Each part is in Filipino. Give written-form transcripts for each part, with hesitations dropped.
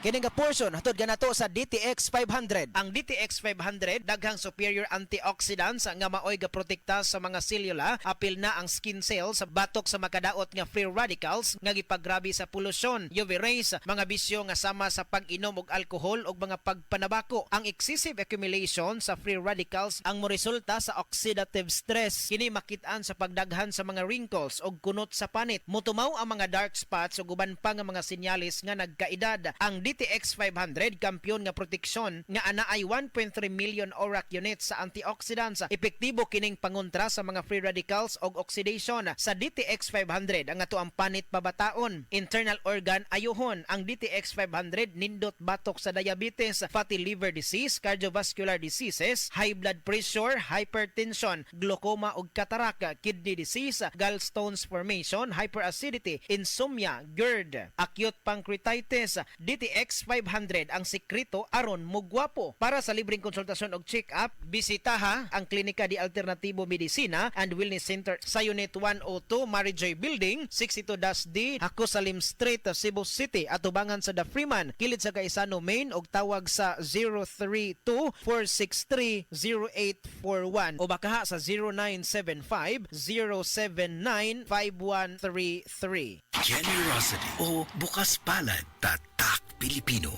Kini nga portion hatod ganato sa DTX 500. Ang DTX 500 daghang superior antioxidants nga maoy gaprotekta sa mga selula, apil na ang skin cells batok sa makadaot nga free radicals nga gipagrabe sa polusyon, UV rays, mga bisyo nga sama sa pag-inom og alcohol ug mga pagpanabako. Ang excessive accumulation sa free radicals ang moresulta sa oxidative stress. Kini makit-an sa pagdaghan sa mga wrinkles ug kunot sa panit. Motumaw ang mga dark spots ug uban pa nga mga sinyalis nga nagkaedad. Ang DTX 500 kampiyon nga proteksyon nga anaay 1.3 million ORAC units sa antioxidants. Epektibo kining pangontra sa mga free radicals ug oxidation. Sa DTX 500 ang ato ang panit pabataon. Internal organ ayuhon. Ang DTX 500 nindot batok sa diabetes, fatty liver disease, cardiovascular diseases, high blood pressure, hypertension, glaucoma ug cataract, kidney disease, gallstones formation, hyperacidity, insomnia, GERD, acute pancreatitis. DTX 500 ang sekreto aron mugwapo. Para sa libreng konsultasyon og check-up, bisitaha ang Klinika di Alternatibo Medicina and Wellness Center sa Unit 102 Marijoy Building, 62-D, Hakosalim Street, Cebu City, atubangan sa The Freeman, kilid sa Gaisano Main og tawag sa 032-463-0841 o bakaha sa 0975-079-5133. Generosity o bukas palad, tatak Pilipino.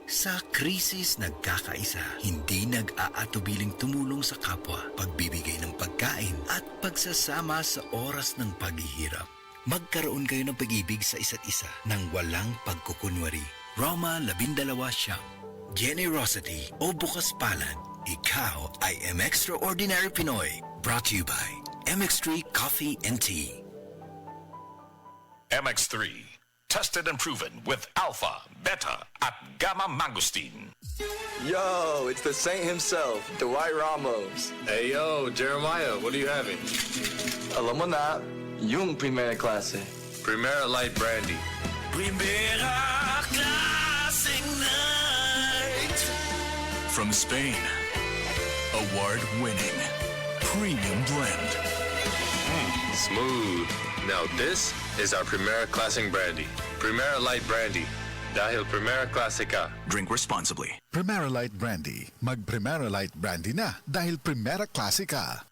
Sa krisis nagkakaisa, hindi nag-aatubiling tumulong sa kapwa, pagbibigay ng pagkain at pagsasama sa oras ng paghihirap. Magkaroon kayo ng pag-ibig sa isa't isa nang walang pagkukunwari. Roma 12 Siyam. Generosity o bukas palad, ikaw ay M-Extraordinary Pinoy. Brought to you by MX3 Coffee and Tea. MX3, tested and proven with alpha, beta, at gamma mangosteen. Yo, it's the saint himself, Dwight Ramos. Hey, yo, Jeremiah, what are you having? Alam mo na, yung primera klase. Primera Light Brandy. Primera Klaseng Night. From Spain, award-winning premium blend. Smooth. Now this is our Primera Classic Brandy. Primera Light Brandy. Dahil Primera Classica. Drink responsibly. Primera Light Brandy. Mag-Primera Light Brandy na dahil Primera Classica.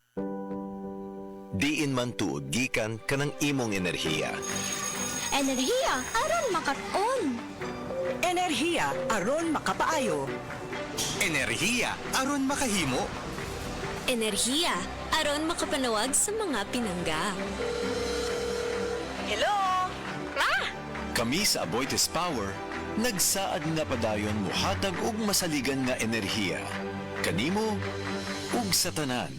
Diin man tuod gikan kanang imong enerhiya. Enerhiya aron makat-on. Enerhiya aron makapaayo. Enerhiya aron makahimo. Enerhiya aron makapanawag sa mga pinangga. Hello? Ma! Kami sa Aboitiz Power, nagsaad nga padayon mohatag og masaligan nga enerhiya. Kanimo ug sa tanan.